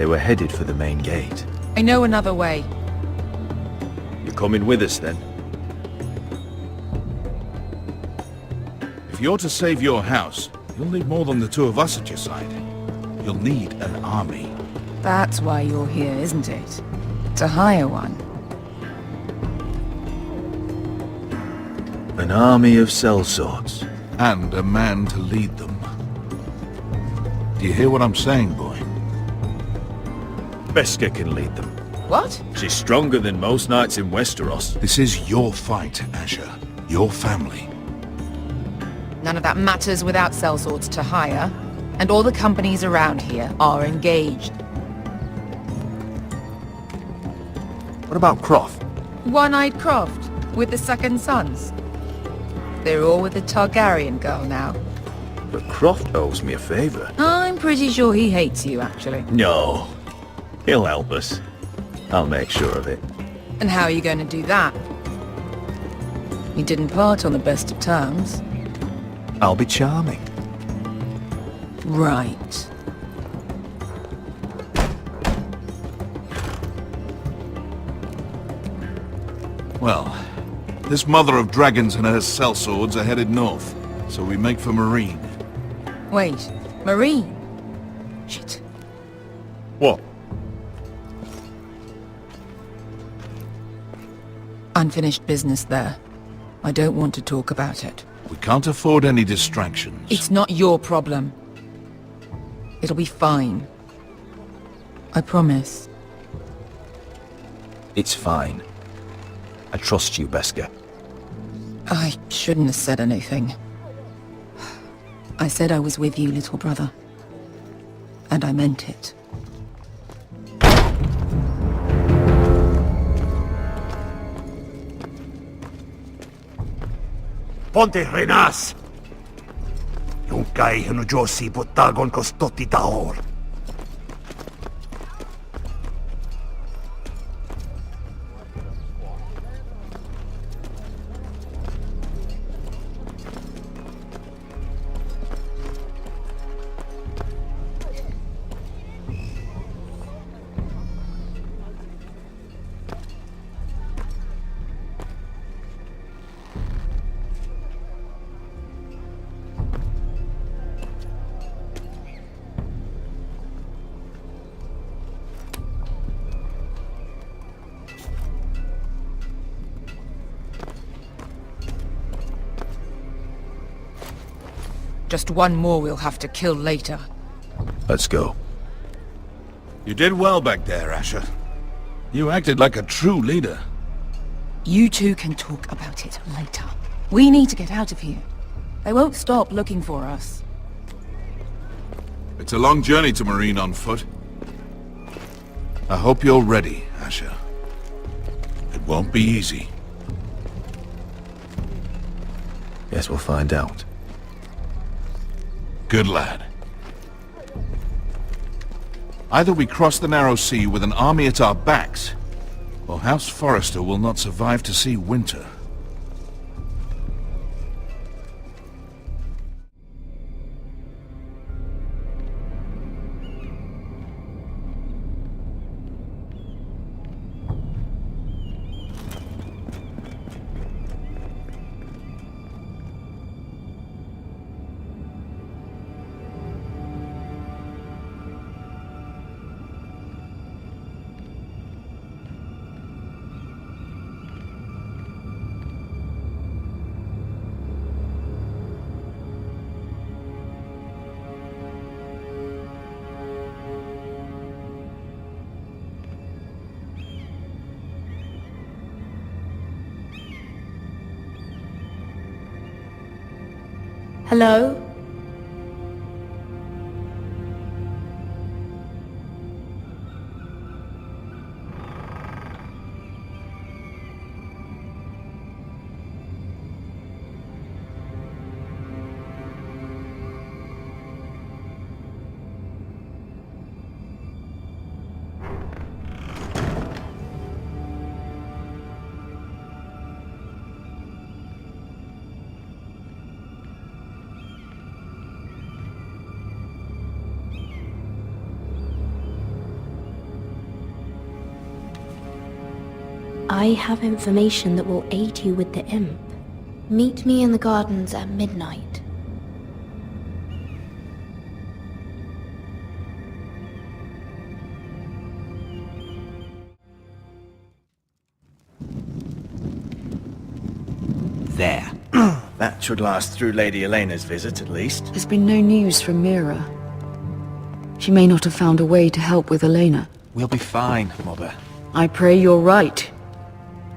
They were headed for the main gate. I know another way. You're coming with us then? If you're to save your house, you'll need more than the two of us at your side. You'll need an army. That's why you're here, isn't it? To hire one. An army of sellswords. And a man to lead them. Do you hear what I'm saying, boy? Beskha can lead them. What? She's stronger than most knights in Westeros. This is your fight, Asher. Your family. None of that matters without sellswords to hire. And all the companies around here are engaged. What about Croft? One-eyed Croft, with the second sons. They're all with the Targaryen girl now. But Croft owes me a favor. I'm pretty sure he hates you, actually. No. He'll help us. I'll make sure of it. And how are you going to do that? You didn't part on the best of terms. I'll be charming. Right. Well, this mother of dragons and her sellswords are headed north, so we make for Marine. Wait, Marine? Shit. What? Unfinished business there. I don't want to talk about it. We can't afford any distractions. It's not your problem. It'll be fine. I promise. It's fine. I trust you, Beskha. I shouldn't have said anything. I said I was with you, little brother. And I meant it. Ponte renas! Yung kay hano Josi botagon ko stoti taor. Just one more we'll have to kill later. Let's go. You did well back there, Asher. You acted like a true leader. You two can talk about it later. We need to get out of here. They won't stop looking for us. It's a long journey to Marine on foot. I hope you're ready, Asher. It won't be easy. Guess we'll find out. Good lad. Either we cross the narrow sea with an army at our backs, or House Forrester will not survive to see winter. Hello? I have information that will aid you with the imp. Meet me in the gardens at midnight. There. That should last through Lady Elena's visit, at least. There's been no news from Mira. She may not have found a way to help with Elena. We'll be fine, Mother. I pray you're right.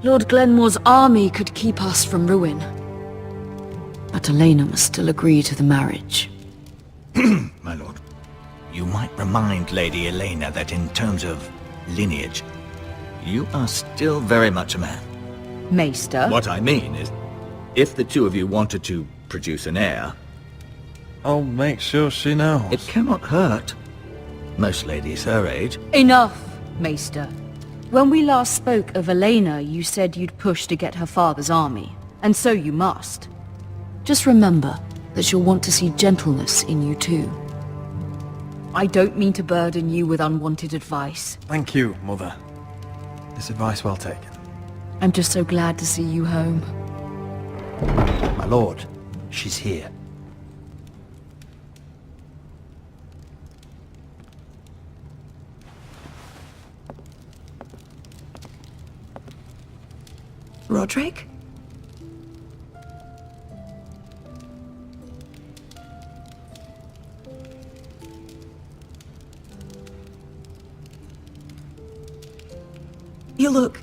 Lord Glenmore's army could keep us from ruin. But Elena must still agree to the marriage. My lord. You might remind Lady Elena that in terms of lineage, you are still very much a man. Maester? What I mean is, if the two of you wanted to produce an heir, I'll make sure she knows. it cannot hurt. Most ladies her age. Enough, Maester. When we last spoke of Elena, you said you'd push to get her father's army. And so you must. Just remember that she'll want to see gentleness in you too. I don't mean to burden you with unwanted advice. Thank you, Mother. This advice well taken. I'm just so glad to see you home. My lord, she's here. Roderick? You look...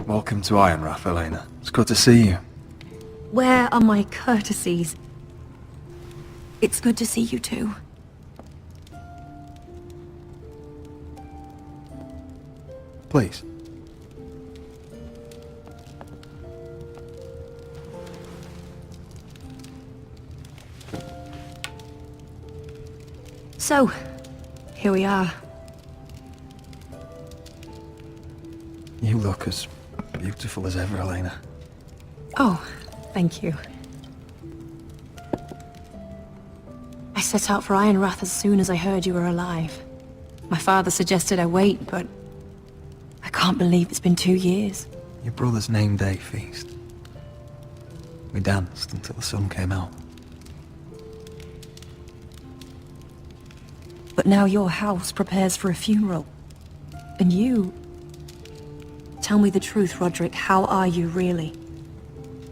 Welcome to Ironrath, Elena. It's good to see you. Where are my courtesies? It's good to see you too. Please. So, here we are. You look as beautiful as ever, Elena. Oh, thank you. I set out for Ironrath as soon as I heard you were alive. My father suggested I wait, but I can't believe it's been 2 years. Your brother's name day feast. We danced until the sun came out. But now your house prepares for a funeral. And you... Tell me the truth, Roderick. How are you, really?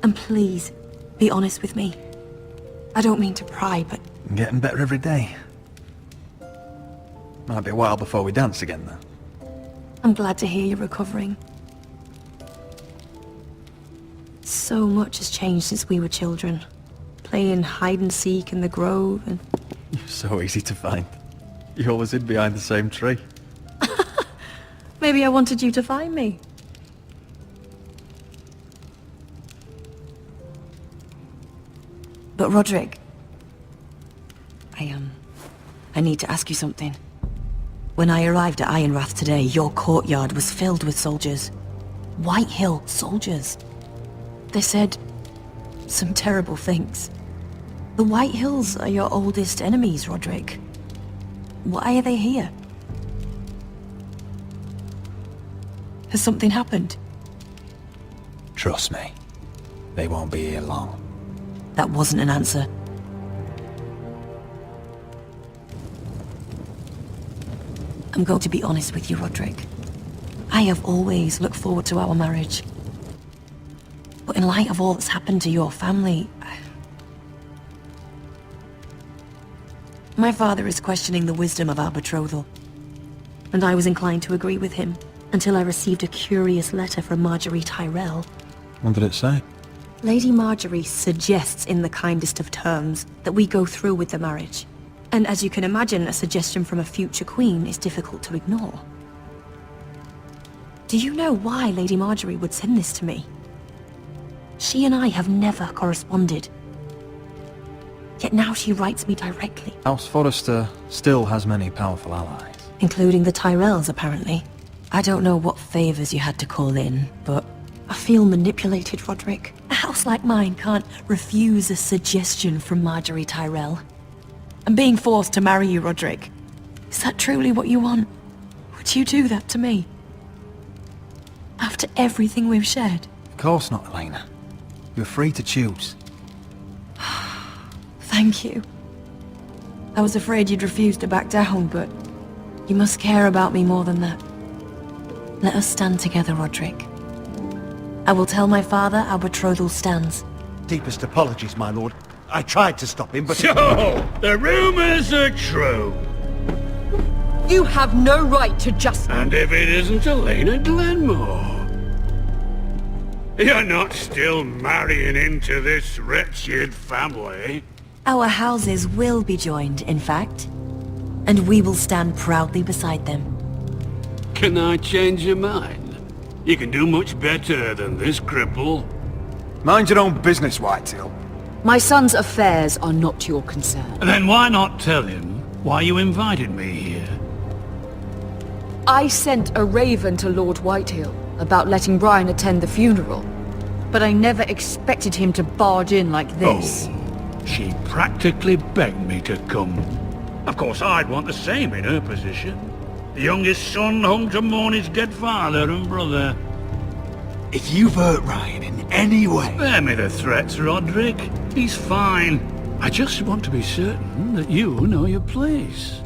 And please, be honest with me. I don't mean to pry, but... I'm getting better every day. Might be a while before we dance again, though. I'm glad to hear you're recovering. So much has changed since we were children. Playing hide-and-seek in the grove and... You're so easy to find. You always hid behind the same tree. Maybe I wanted you to find me. But Roderick... I need to ask you something. When I arrived at Ironrath today, your courtyard was filled with soldiers. Whitehill soldiers. They said some terrible things. The Whitehills are your oldest enemies, Roderick. Why are they here? Has something happened? Trust me. They won't be here long. That wasn't an answer. I'm going to be honest with you, Roderick. I have always looked forward to our marriage. But in light of all that's happened to your family... My father is questioning the wisdom of our betrothal. And I was inclined to agree with him, until I received a curious letter from Margaery Tyrell. What did it say? Lady Margaery suggests in the kindest of terms that we go through with the marriage. And as you can imagine, a suggestion from a future queen is difficult to ignore. Do you know why Lady Margaery would send this to me? She and I have never corresponded. Yet now she writes me directly. House Forrester still has many powerful allies. Including the Tyrells, apparently. I don't know what favors you had to call in, but I feel manipulated, Roderick. A house like mine can't refuse a suggestion from Margaery Tyrell. I'm being forced to marry you, Roderick. Is that truly what you want? Would you do that to me? After everything we've shared? Of course not, Elena. You're free to choose. Thank you. I was afraid you'd refuse to back down, but you must care about me more than that. Let us stand together, Roderick. I will tell my father our betrothal stands. Deepest apologies, my lord. I tried to stop him, but... So, the rumors are true. You have no right to just... And if it isn't Elena Glenmore? You're not still marrying into this wretched family? Our houses will be joined, in fact. And we will stand proudly beside them. Can I change your mind? You can do much better than this cripple. Mind your own business, Whitehill. My son's affairs are not your concern. Then why not tell him why you invited me here? I sent a raven to Lord Whitehill about letting Brian attend the funeral. But I never expected him to barge in like this. Oh, she practically begged me to come. Of course, I'd want the same in her position. The youngest son home to mourn his dead father and brother. If you've hurt Ryan in any way... Spare me the threats, Roderick. He's fine. I just want to be certain that you know your place.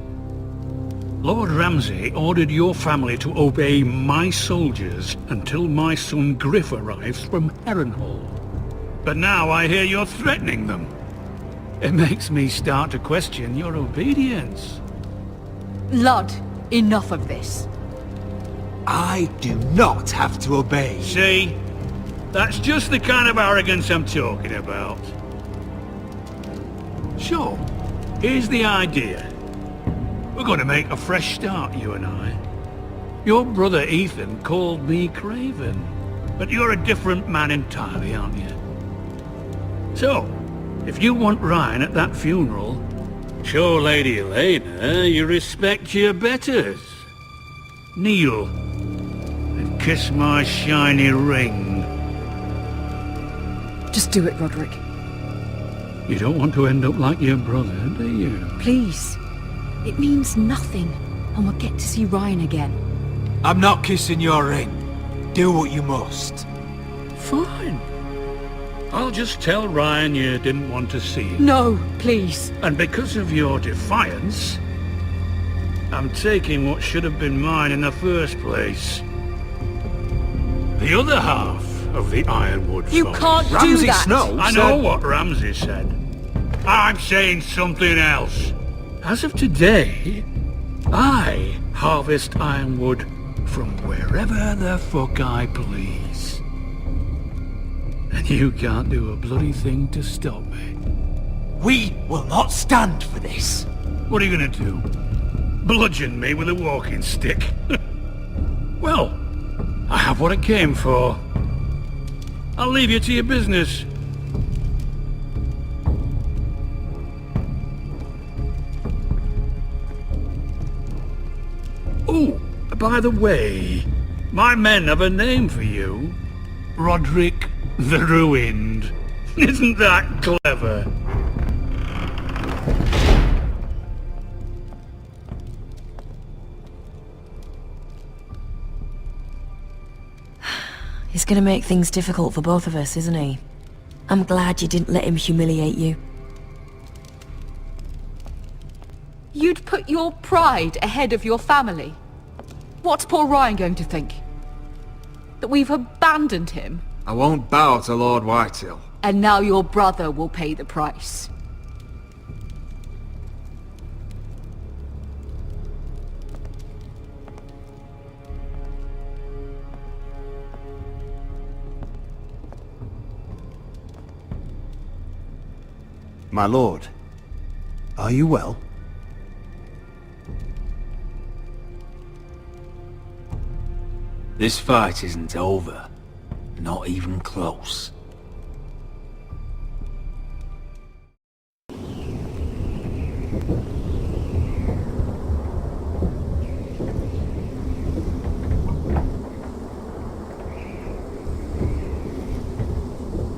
Lord Ramsay ordered your family to obey my soldiers until my son Griff arrives from Harrenhal. But now I hear you're threatening them. It makes me start to question your obedience. Lud, enough of this. I do not have to obey. See? That's just the kind of arrogance I'm talking about. So, here's the idea. We're going to make a fresh start, you and I. Your brother Ethan called me Craven, but you're a different man entirely, aren't you? So, if you want Ryan at that funeral, show Lady Elena you respect your betters. Kneel and kiss my shiny ring. Just do it, Roderick. You don't want to end up like your brother, do you? Please. It means nothing, and we'll get to see Ryan again. I'm not kissing your ring. Do what you must. Fine. I'll just tell Ryan you didn't want to see him. No, please. And because of your defiance, I'm taking what should have been mine in the first place. The other half of the Ironwood You forest. can't do Ramsay that. Snow I said... know what Ramsay said. I'm saying something else. As of today, I harvest ironwood from wherever the fuck I please. And you can't do a bloody thing to stop me. We will not stand for this. What are you gonna do? Bludgeon me with a walking stick? Well, I have what I came for. I'll leave you to your business. Oh, by the way, my men have a name for you. Roderick the Ruined. Isn't that clever? He's gonna make things difficult for both of us, isn't he? I'm glad you didn't let him humiliate you. You'd put your pride ahead of your family. What's poor Ryan going to think? That we've abandoned him? I won't bow to Lord Whitehill. And now your brother will pay the price. My lord, are you well? This fight isn't over. Not even close.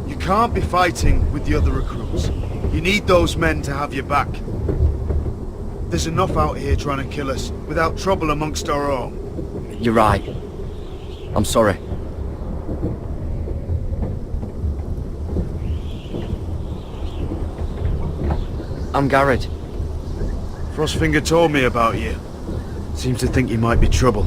You can't be fighting with the other recruits. You need those men to have your back. There's enough out here trying to kill us, without trouble amongst our own. You're right. I'm sorry. I'm Gared. Frostfinger told me about you. Seems to think you might be trouble.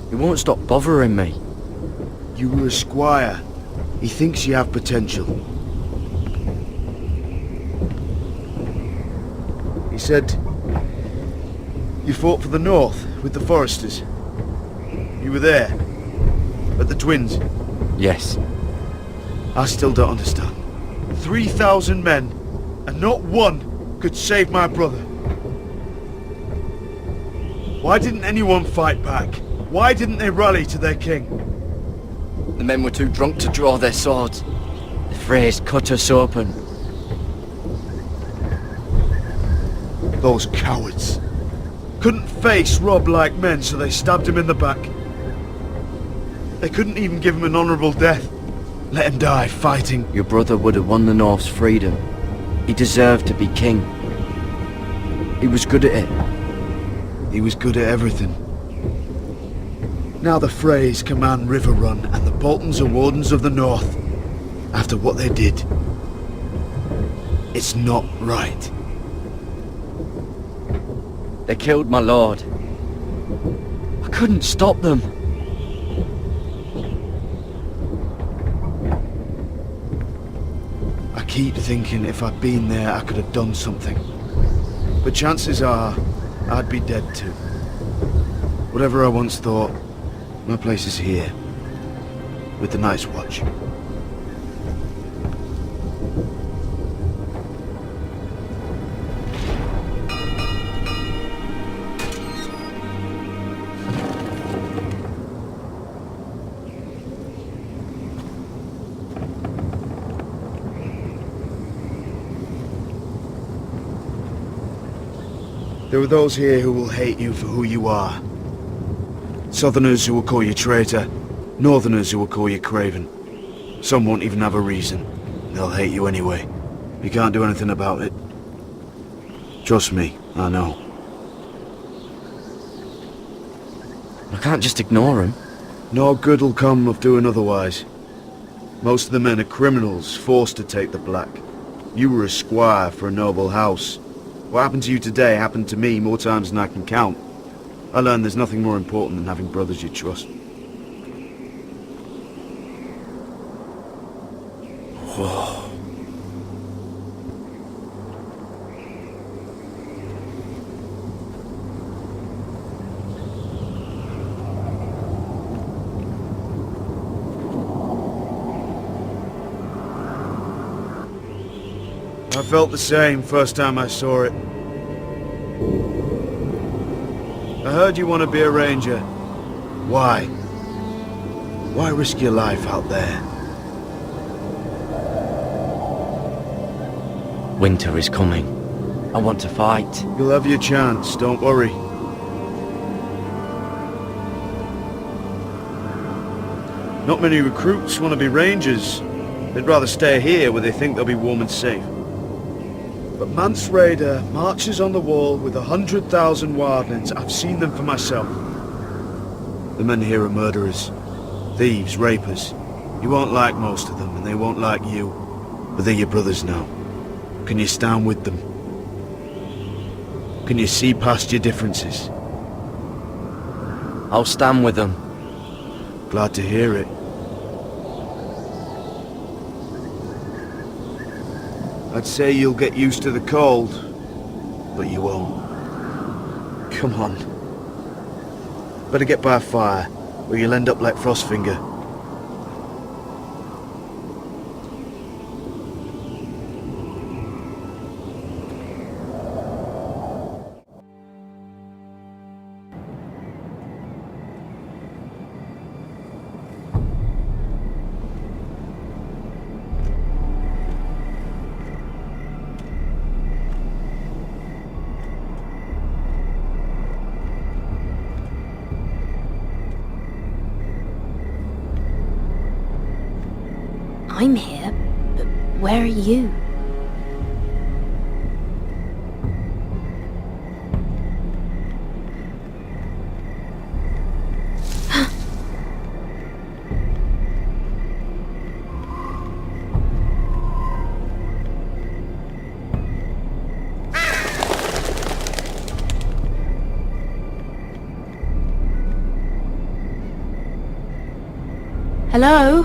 He won't stop bothering me. You were a squire. He thinks you have potential. He said you fought for the North with the Forresters. You were there, at the Twins. Yes. I still don't understand. 3,000 men, and not one could save my brother. Why didn't anyone fight back? Why didn't they rally to their king? The men were too drunk to draw their swords. The phrase cut us open. Those cowards. Couldn't face Robb like men, so they stabbed him in the back. They couldn't even give him an honourable death. Let him die fighting. Your brother would have won the North's freedom. He deserved to be king. He was good at it. He was good at everything. Now the Freys command Riverrun, and the Boltons are wardens of the North. After what they did. It's not right. They killed my lord. I couldn't stop them. I keep thinking if I'd been there I could have done something. But chances are, I'd be dead too. Whatever I once thought, my place is here. With the Night's Watch. There are those here who will hate you for who you are. Southerners who will call you traitor, Northerners who will call you craven. Some won't even have a reason. They'll hate you anyway. You can't do anything about it. Trust me, I know. I can't just ignore him. No good will come of doing otherwise. Most of the men are criminals, forced to take the black. You were a squire for a noble house. What happened to you today happened to me more times than I can count. I learned there's nothing more important than having brothers you trust. Whoa. I felt the same first time I saw it. I heard you want to be a ranger. Why? Why risk your life out there? Winter is coming. I want to fight. You'll have your chance, don't worry. Not many recruits want to be rangers. They'd rather stay here where they think they'll be warm and safe. But Mance Rayder marches on the wall with 100,000 wildlings. I've seen them for myself. The men here are murderers, thieves, rapers. You won't like most of them, and they won't like you. But they're your brothers now. Can you stand with them? Can you see past your differences? I'll stand with them. Glad to hear it. I'd say you'll get used to the cold, but you won't. Come on. Better get by a fire, or you'll end up like Frostfinger. I'm here, but where are you? Hello?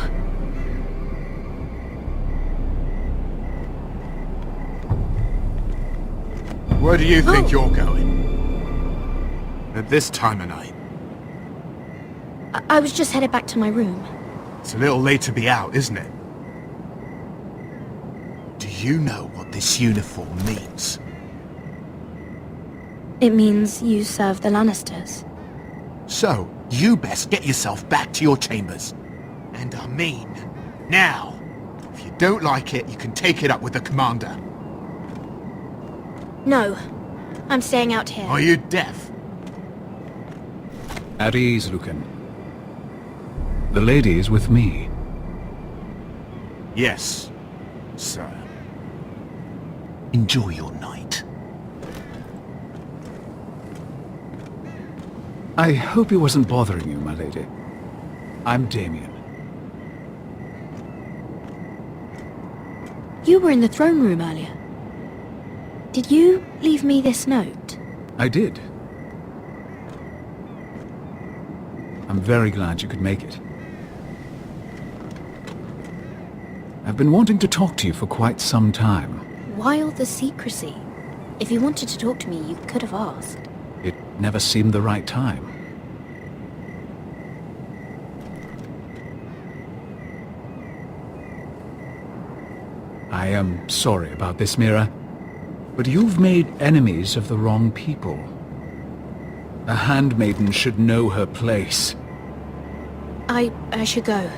Where do you think you're going? At this time of night? I was just headed back to my room. It's a little late to be out, isn't it? Do you know what this uniform means? It means you serve the Lannisters. So, you best get yourself back to your chambers. And I mean, now. If you don't like it, you can take it up with the commander. No, I'm staying out here. Are you deaf? At ease, Lucan. The lady is with me. Yes, sir. Enjoy your night. I hope he wasn't bothering you, my lady. I'm Damien. You were in the throne room earlier. Did you leave me this note? I did. I'm very glad you could make it. I've been wanting to talk to you for quite some time. Why all the secrecy? If you wanted to talk to me, you could have asked. It never seemed the right time. I am sorry about this, Mira, but you've made enemies of the wrong people. A handmaiden should know her place. I should go.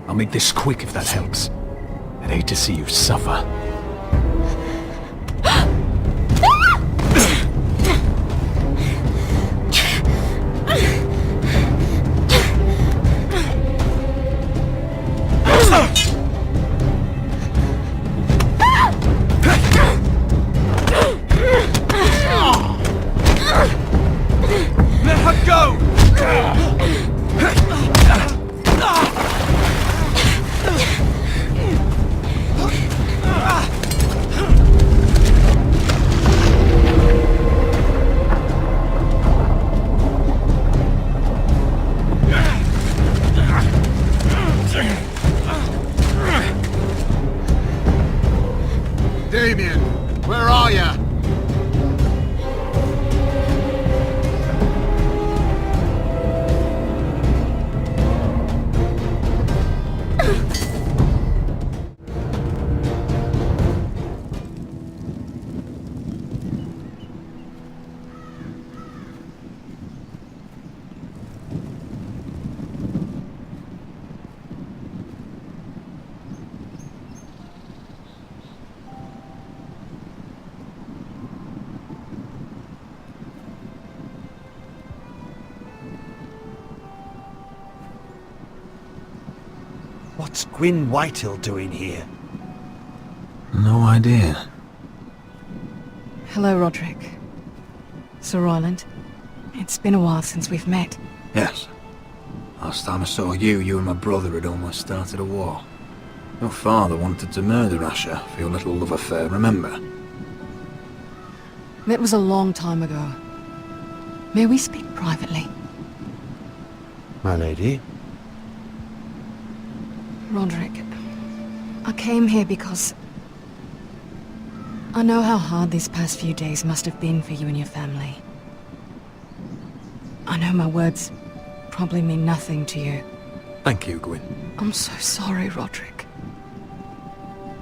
I'll make this quick if that helps. I'd hate to see you suffer. Damien, where are ya? What's Gwyn Whitehill doing here? No idea. Hello, Roderick. Sir Roland. It's been a while since we've met. Yes. Last time I saw you, you and my brother had almost started a war. Your father wanted to murder Asher for your little love affair, remember? That was a long time ago. May we speak privately? My lady? Roderick, I came here because I know how hard these past few days must have been for you and your family. I know my words probably mean nothing to you. Thank you, Gwyn. I'm so sorry, Roderick.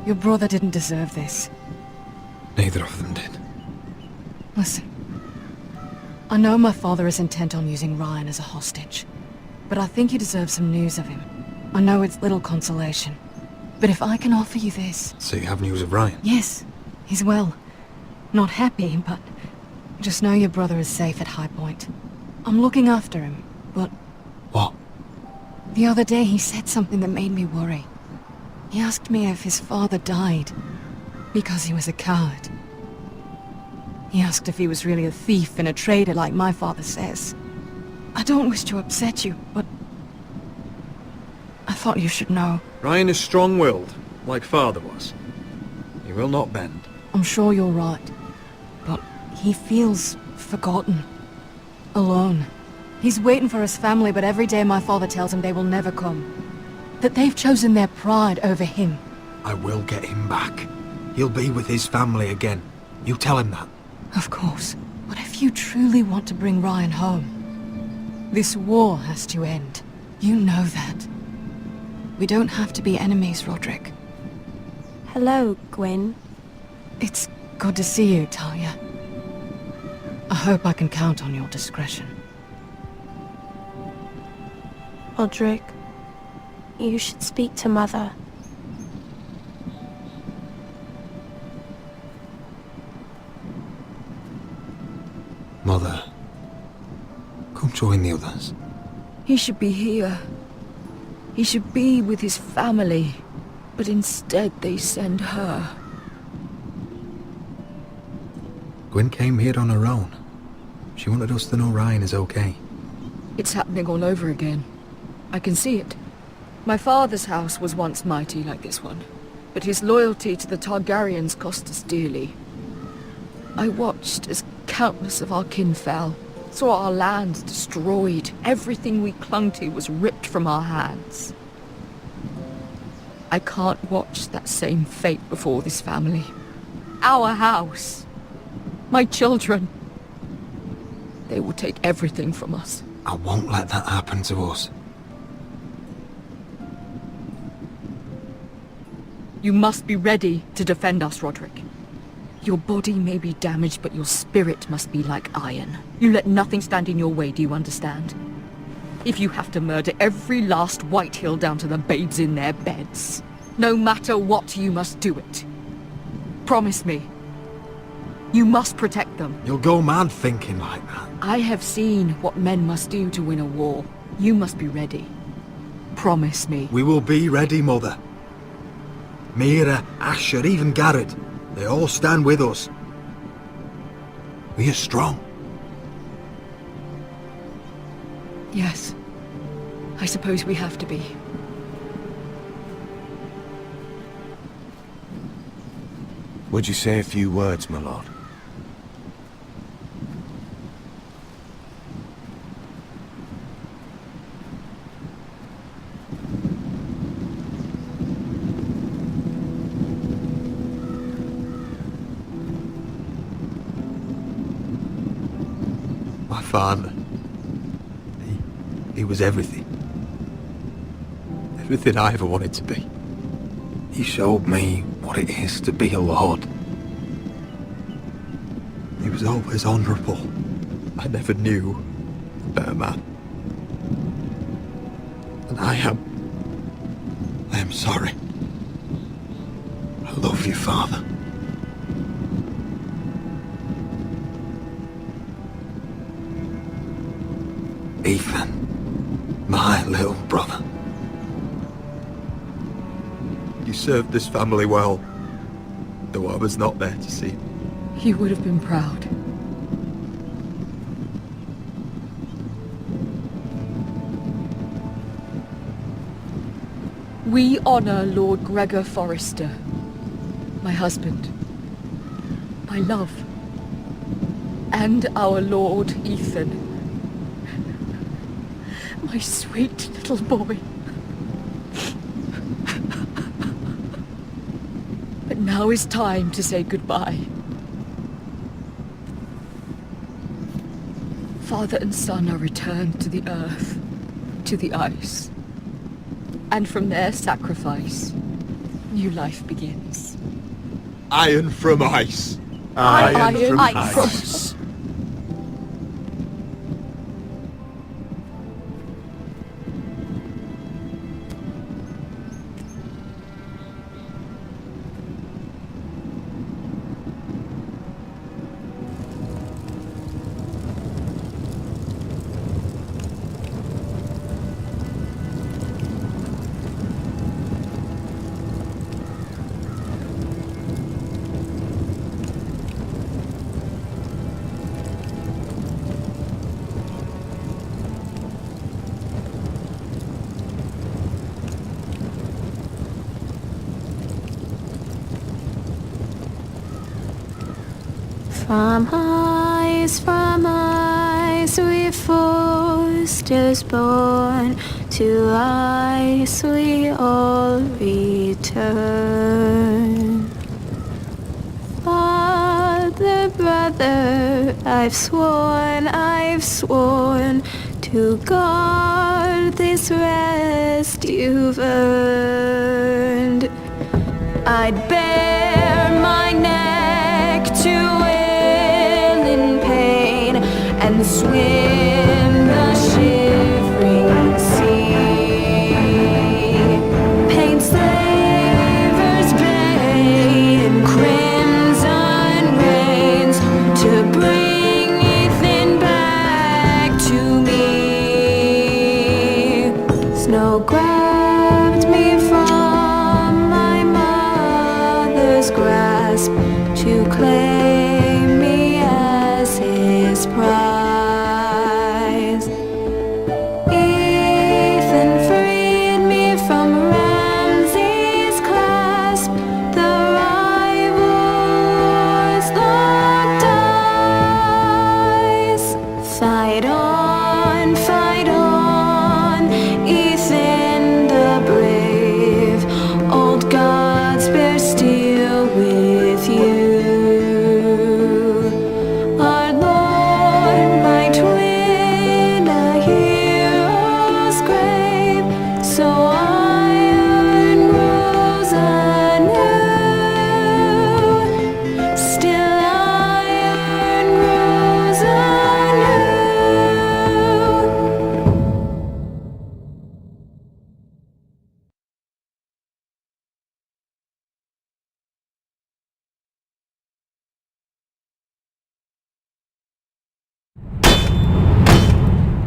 Your brother didn't deserve this. Neither of them did. Listen. I know my father is intent on using Ryan as a hostage, but I think you deserve some news of him. I know it's little consolation, but if I can offer you this... So you have news of Ryan? Yes, he's well. Not happy, but just know your brother is safe at High Point. I'm looking after him, but... What? The other day he said something that made me worry. He asked me if his father died because he was a coward. He asked if he was really a thief and a traitor like my father says. I don't wish to upset you, but I thought you should know. Ryan is strong-willed, like father was. He will not bend. I'm sure you're right, but he feels forgotten. Alone. He's waiting for his family, but every day my father tells him they will never come. That they've chosen their pride over him. I will get him back. He'll be with his family again. You tell him that. Of course. But if you truly want to bring Ryan home, this war has to end. You know that. We don't have to be enemies, Roderick. Hello, Gwyn. It's good to see you, Talia. I hope I can count on your discretion. Roderick, you should speak to Mother. Mother, come join the others. He should be here. He should be with his family. But instead they send her. Gwyn came here on her own. She wanted us to know Ryan is okay. It's happening all over again. I can see it. My father's house was once mighty like this one, but his loyalty to the Targaryens cost us dearly. I watched as countless of our kin fell, saw our lands destroyed, everything we clung to was ripped from our hands. I can't watch that same fate before this family. Our house. My children. They will take everything from us. I won't let that happen to us. You must be ready to defend us, Roderick. Your body may be damaged, but your spirit must be like iron. You let nothing stand in your way, do you understand? If you have to murder every last Whitehill down to the babes in their beds, no matter what, you must do it. Promise me. You must protect them. You'll go mad thinking like that. I have seen what men must do to win a war. You must be ready. Promise me. We will be ready, Mother. Mira, Asher, even Gared. They all stand with us. We are strong. Yes. I suppose we have to be. Would you say a few words, my lord? My father. He was everything. Everything I ever wanted to be. He showed me what it is to be a lord. He was always honourable. I never knew a better man. And I am sorry. I love you, Father. Ethan, my little brother. You served this family well, though I was not there to see. You would have been proud. We honor Lord Gregor Forrester, my husband, my love, and our Lord Ethan, my sweet little boy. But now is time to say goodbye. Father and son are returned to the earth, to the ice. And from their sacrifice, new life begins. Iron from ice. Iron from ice. From ice, we Forresters born to ice we all return. Father, brother, I've sworn to guard this rest you've earned. I'd bare my neck to wail in pain and swim the shivering sea. Paint slavers bathe in crimson rains to bring Ethan back to me. Snow grabbed me from my mother's grasp to claim me as his prize. Ethan freed me from Ramsay's clasp. The rivals locked eyes. Fight on, Ethan the brave. Old gods bear steel with you. Our Lord might win a hero's grave, so iron grows anew. Still iron grows anew.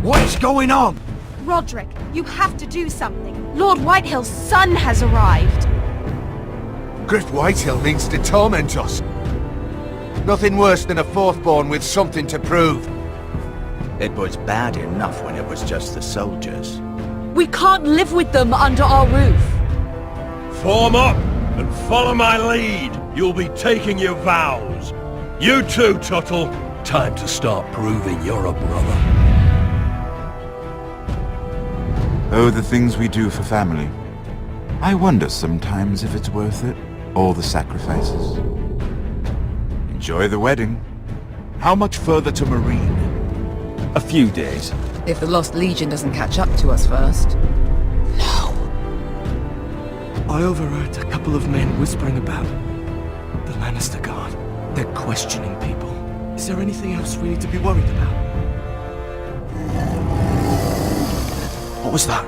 What is going on? Roderick, you have to do something. Lord Whitehill's son has arrived. Griff Whitehill means to torment us. Nothing worse than a fourth-born with something to prove. It was bad enough when it was just the soldiers. We can't live with them under our roof. Form up and follow my lead. You'll be taking your vows. You too, Tuttle. Time to start proving you're a brother. Oh, the things we do for family. I wonder sometimes if it's worth it, all the sacrifices. Enjoy the wedding. How much further to Marine? A few days. If the Lost Legion doesn't catch up to us first. I overheard a couple of men whispering about the Lannister Guard. They're questioning people. Is there anything else we need to be worried about? What was that?